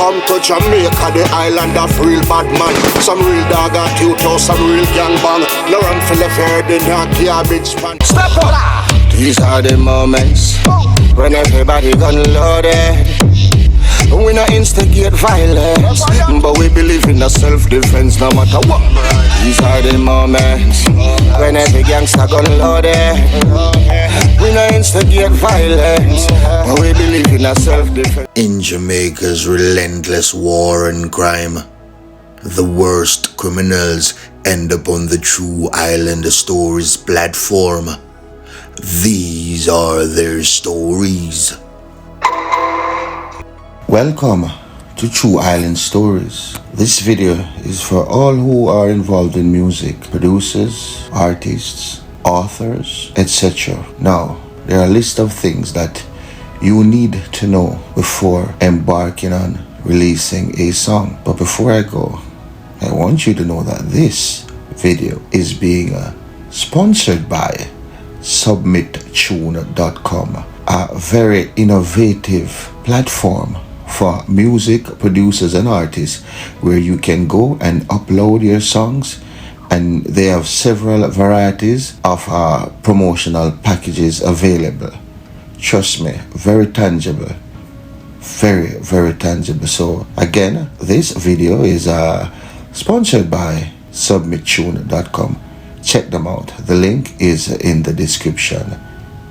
come to Jamaica, the island of real bad man. Some real dog at you, some real gang bang. No run for the fair, the not garbage pan. Step up! These are the moments when everybody gun loaded. We not instigate violence, but we believe in the self-defense no matter what. These are the moments when every gangster gun loaded. We not instigate violence, but we believe in the self-defense. In Jamaica's relentless war and crime, the worst criminals end up on the True Island Stories platform. These are their stories. Welcome to True Island Stories. This video is for all who are involved in music, producers, artists, authors, etc. Now, there are a list of things that you need to know before embarking on releasing a song. But before I go, I want you to know that this video is being sponsored by submittune.com, a very innovative platform for music producers and artists where you can go and upload your songs, and they have several varieties of promotional packages available. Trust me, very tangible, very tangible. So again, this video is sponsored by submittune.com. Check them out. The link is in the description.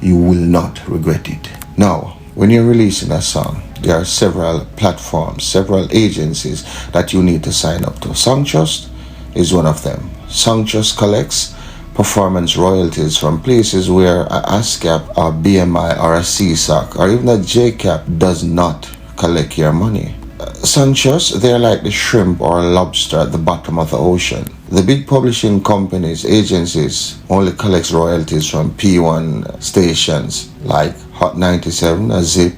You will not regret it. Now, when you're releasing a song, there are several platforms, several agencies that you need to sign up to. Songtrust is one of them. Songtrust collects performance royalties from places where a ASCAP or BMI or a CSOC or even a JCAP does not collect your money. Songtrust, they're like the shrimp or lobster at the bottom of the ocean. The big publishing companies, agencies, only collects royalties from P1 stations like Hot 97, Zip,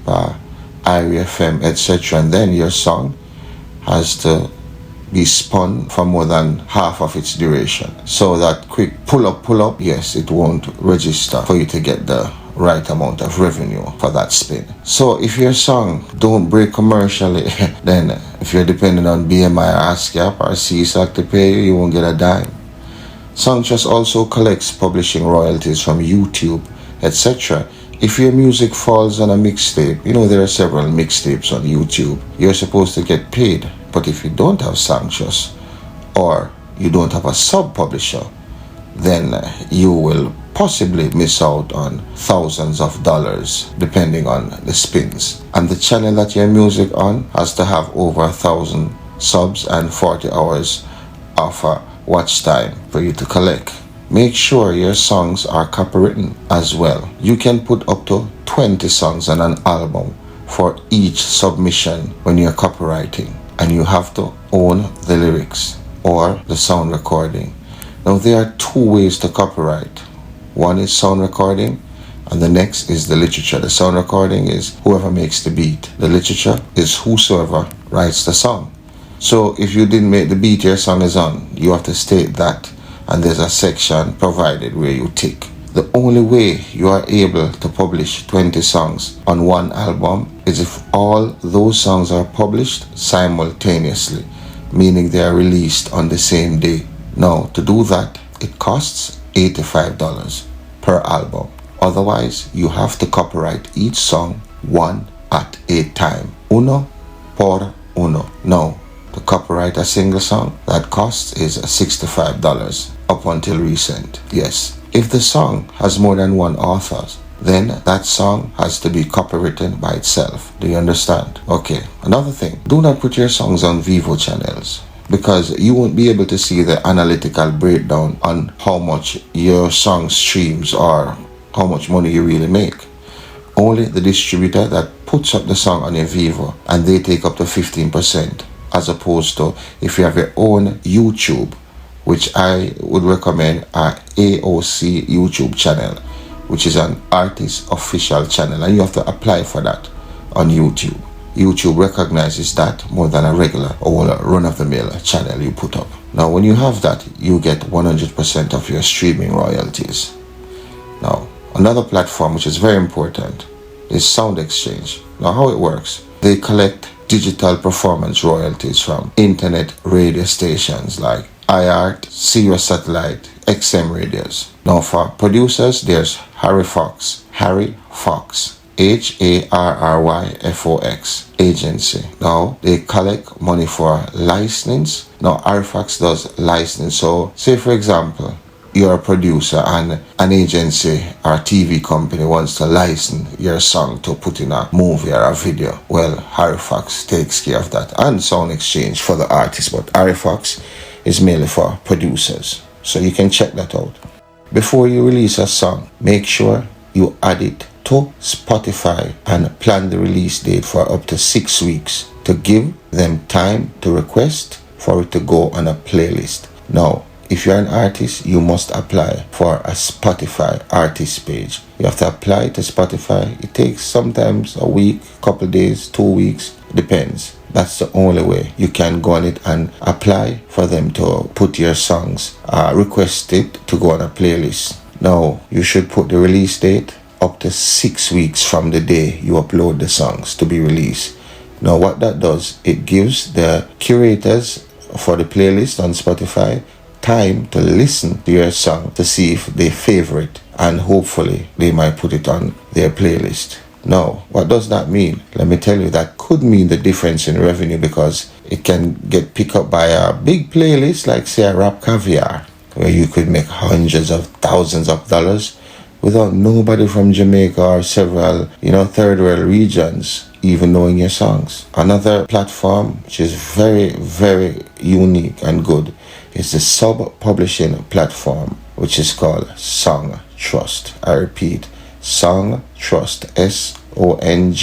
Irie FM, etc. And then your song has to be spun for more than half of its duration. So that quick pull up, yes, it won't register for you to get the right amount of revenue for that spin. So if your song don't break commercially, then if you're dependent on BMI or ASCAP or CSOC to pay you, you won't get a dime. Songtrust also collects publishing royalties from YouTube, etc. If your music falls on a mixtape, you know there are several mixtapes on YouTube, you're supposed to get paid. But if you don't have Songtrust or you don't have a sub-publisher, then you will possibly miss out on thousands of dollars depending on the spins. And the channel that your music on has to have over 1,000 subs and 40 hours of watch time for you to collect. Make sure your songs are copywritten as well. You can put up to 20 songs on an album for each submission when you're copywriting, and you have to own the lyrics or the sound recording. Now there are two ways to copyright. One is sound recording and the next is the literature. The sound recording is whoever makes the beat. The literature is whosoever writes the song. So if you didn't make the beat your song is on, you have to state that, and there's a section provided where you tick. The only way you are able to publish 20 songs on one album is if all those songs are published simultaneously, meaning they are released on the same day. Now, to do that, it costs $85 per album. Otherwise, you have to copyright each song one at a time. Uno por uno. Now, to copyright a single song, that cost is $65 up until recent. Yes. If the song has more than one author, then that song has to be copywritten by itself. Do you understand? Okay. Another thing, do not put your songs on Vivo channels, because you won't be able to see the analytical breakdown on how much your song streams or how much money you really make. Only the distributor that puts up the song on your Vivo, and they take up to 15%, as opposed to if you have your own YouTube, which I would recommend a AOC YouTube channel, which is an artist official channel, and you have to apply for that on YouTube. YouTube recognizes that more than a regular or run-of-the-mill channel you put up. Now, when you have that, you get 100% of your streaming royalties. Now, another platform which is very important is Sound Exchange. Now, how it works, they collect digital performance royalties from internet radio stations like iHeart, Sirius Satellite, XM radios. Now for producers, there's Harry Fox, HARRYFOX agency. Now they collect money for license. Now Harry Fox does license. So say for example, you're a producer and an agency or TV company wants to license your song to put in a movie or a video. Well, Harry Fox takes care of that, and Sound Exchange for the artist, but Harry Fox is mainly for producers. So you can check that out. Before you release a song, make sure you add it to Spotify and plan the release date for up to 6 weeks to give them time to request for it to go on a playlist. Now, if you're an artist, you must apply for a Spotify artist page. You have to apply to Spotify. It takes sometimes a week, couple days, 2 weeks, depends. That's the only way you can go on it and apply for them to put your songs, request it to go on a playlist. Now, you should put the release date up to 6 weeks from the day you upload the songs to be released. Now, what that does, it gives the curators for the playlist on Spotify time to listen to your song to see if they favor it, and hopefully they might put it on their playlist. Now, what does that mean? Let me tell you, that could mean the difference in revenue, because it can get picked up by a big playlist like say a Rap Caviar, where you could make hundreds of thousands of dollars without nobody from Jamaica or several, third world regions even knowing your songs. Another platform which is very, very unique and good is the sub-publishing platform, which is called Song Trust. I repeat, Song Trust, SONGTRUST.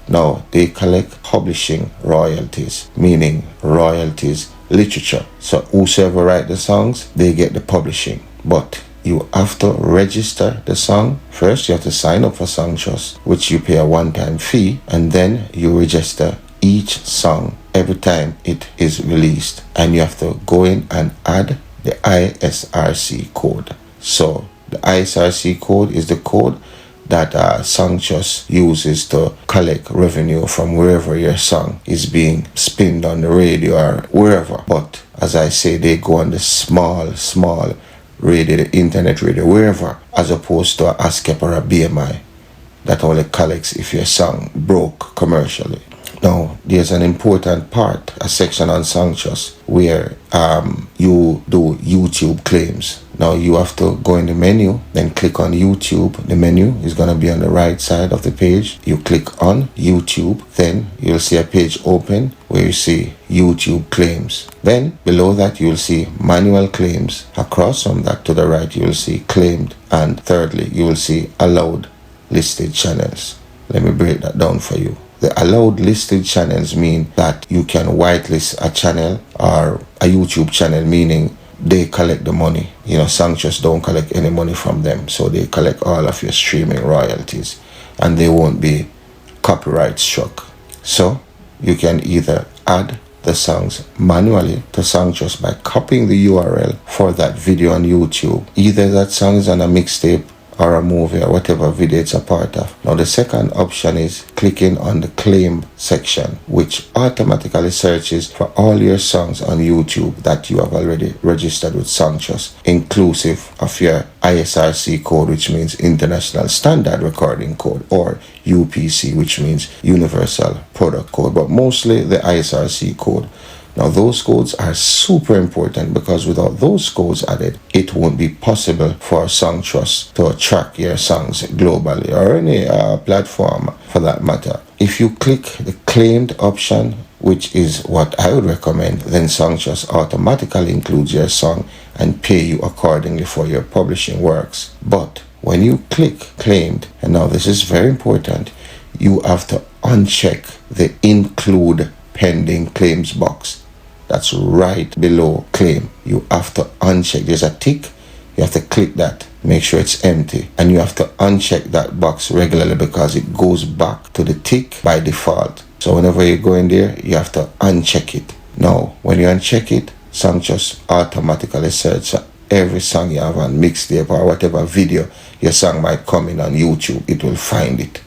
Now, they collect publishing royalties, meaning royalties literature. So whosoever write the songs, they get the publishing. But you have to register the song. First, you have to sign up for Song Trust, which you pay a one-time fee, and then you register each song every time it is released. And you have to go in and add the ISRC code. So the ISRC code is the code that Song Trust uses to collect revenue from wherever your song is being spinned on the radio or wherever. But as I say, they go on the small radio, the internet radio, wherever, as opposed to a ASCAP or a BMI that only collects if your song broke commercially. Now, there's an important part, a section on Song Trust, where you do YouTube claims. Now, you have to go in the menu, then click on YouTube. The menu is going to be on the right side of the page. You click on YouTube, then you'll see a page open where you see YouTube claims. Then below that, you'll see manual claims. Across from that to the right, you'll see claimed. And thirdly, you will see allowed listed channels. Let me break that down for you. The allowed listed channels mean that you can whitelist a channel or a YouTube channel, meaning they collect the money. Song Trust don't collect any money from them, so they collect all of your streaming royalties, and they won't be copyright struck. So you can either add the songs manually to Song Trust by copying the URL for that video on YouTube. Either that song is on a mixtape or a movie or whatever video it's a part of. Now, the second option is clicking on the claim section, which automatically searches for all your songs on YouTube that you have already registered with Song Trust, inclusive of your ISRC code, which means International Standard Recording Code, or UPC, which means Universal Product Code, but mostly the ISRC code. Now, those codes are super important, because without those codes added, it won't be possible for Song Trust to track your songs globally, or any platform for that matter. If you click the claimed option, which is what I would recommend, then Song Trust automatically includes your song and pay you accordingly for your publishing works. But when you click claimed, and now this is very important, you have to uncheck the include pending claims box. That's right below claim. You have to uncheck. There's a tick. You have to click that. Make sure it's empty. And you have to uncheck that box regularly, because it goes back to the tick by default. So whenever you go in there, you have to uncheck it. Now, when you uncheck it, Song Trust automatically search every song you have on mixtape or whatever video your song might come in on YouTube. It will find it.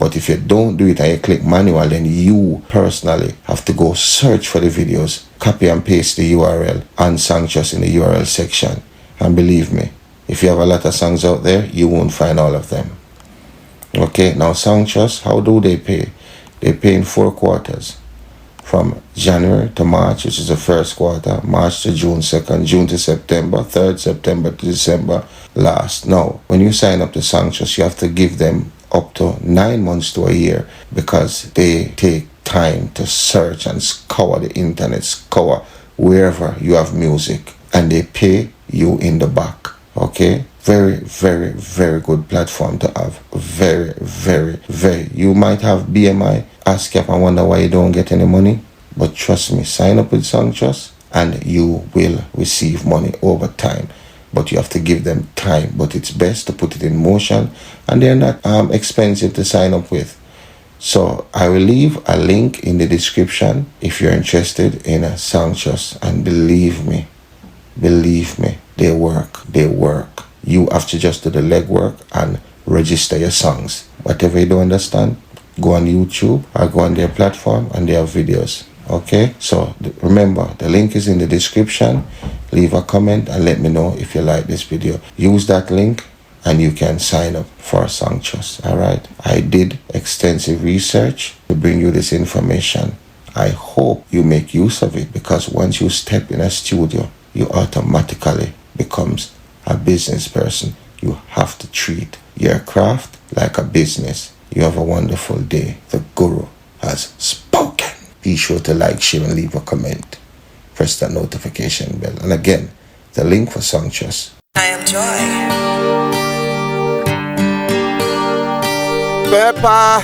But if you don't do it and you click manual, then you personally have to go search for the videos, copy and paste the URL, and Songtrust in the URL section. And believe me, if you have a lot of songs out there, you won't find all of them. Okay, now Songtrust, how do they pay? They pay in 4 quarters. From January to March, which is the first quarter, March to June 2nd, June to September 3rd, September to December last. Now, when you sign up to Songtrust, you have to give them up to 9 months to a year because they take time to search and scour the internet, scour wherever you have music, and they pay you in the back. Okay? Very, very, very good platform to have. Very, very, very. You might have BMI, ASCAP, and wonder why you don't get any money. But trust me, sign up with Songtrust and you will receive money over time. But you have to give them time. But it's best to put it in motion, and they're not expensive to sign up with. So I will leave a link in the description if you're interested in a Songtrust. And believe me, they work. You have to just do the legwork and register your songs. Whatever you don't understand, go on YouTube or go on their platform and they have videos. Okay? So remember, the link is in the description. Leave a comment and let me know if you like this video. Use that link and you can sign up for Songtrust. Alright? I did extensive research to bring you this information. I hope you make use of it, because once you step in a studio, you automatically becomes a business person. You have to treat your craft like a business. You have a wonderful day. The Guru has spoken. Be sure to like, share, and leave a comment. Press that notification bell. And again, the link for Songtrust. I am Joy. Pepper,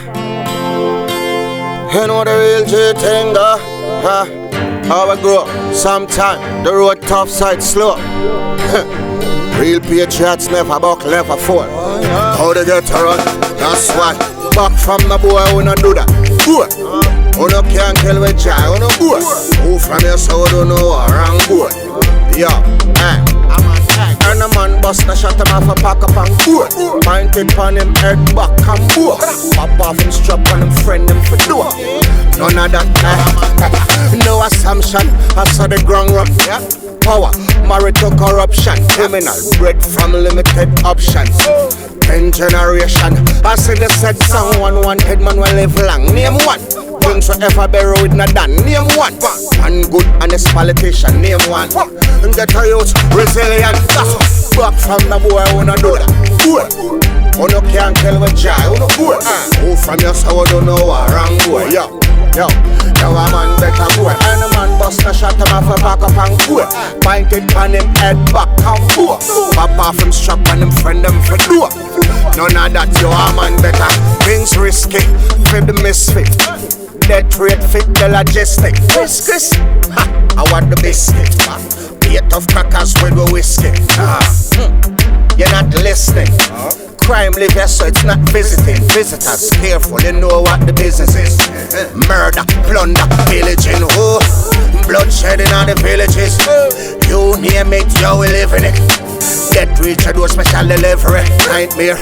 you know the real G thing, huh? How I grow, sometime the road tough, side slow. Real patriots never buck, never fall. How they get to run, that's why. Back from the boy, we not do that. Boy, who no can't kill with joy, who no boy. Who from your soul don't know what wrong boy. Yo, and a man bust a shot him off a pack up and board. Pointed on him head back and board. Pop off him strap on him friend him for door. None of that, no assumption. I saw the ground rough, yeah. Power, married to corruption. Criminal, bred from limited options. 10 generation, I see the said song. One head man will live long. Name one. Things forever buried with not done. Name one. And good honest politician. Name one. And get a youth resilient. Back from the boy who no do that. Boy, who no can't tell with joy. Who no boy. Who from your soul don't know what wrong boy. Yo, a man better boy. And a man bust a shot him off a back up and boy. Pointed on him head back and boy. Pop off him strap on him friend him for door. None of that, you a man better. Things risky, for the misfit. Death rate fit the logistic. Chris, I want the biscuit. Be a tough crackers with the whiskey. You're not listening. Crime live here, so it's not visiting. Visitors, careful, you know what the business is. Murder, plunder, pillaging, bloodshed in all the villages. You name it, you will live in it. Death reach a door, special delivery. Nightmare,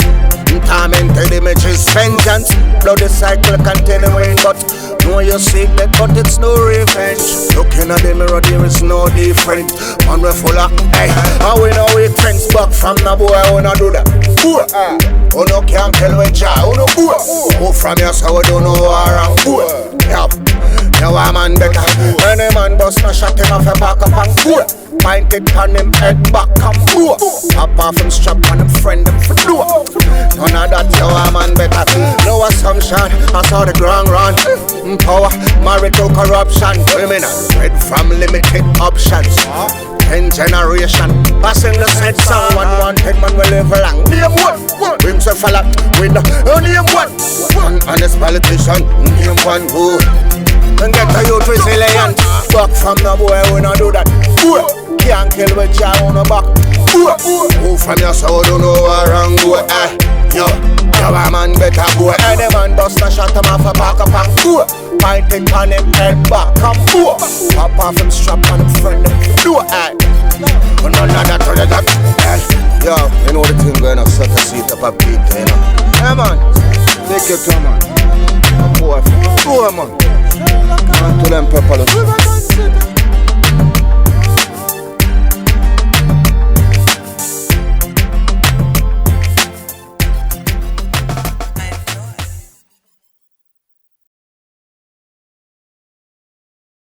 tormented images. Vengeance, bloody cycle continuing. But know you seek that, but it's no revenge. Looking at the mirror, there is no different. Man, we full of, hey, and we know we trends back from the boy, who no do that. Who no can't tell with joy, who no boy. Who from your soul don't know what wrong boy. Yup, now a man better. Any man bust no shot him off a back up and boy. Pointed on him head back and boy. Pop off him strap on him friend him for door. None of that, now a man better. No assumption, I saw the ground run. Power, married to corruption. Criminal, bred from limited options. 10 generation, passing the said song. One head man will live long. Name one, himself a lot with the name one. One honest politician, name one who. And get a youth resilient. Back from the boy, we not do that. Can't kill with joy on the back. Who from your soul don't know what wrong boy. Yo, a man better boy. Any man bust a shot him off a back up and boy. Pointed on him head back and boy. Pop off him strap on him friend him do it. But none of that, none of that. Yo, you know the thing going on, suck a seat up a beat, you know. Yeah man. Take your time, man. A boy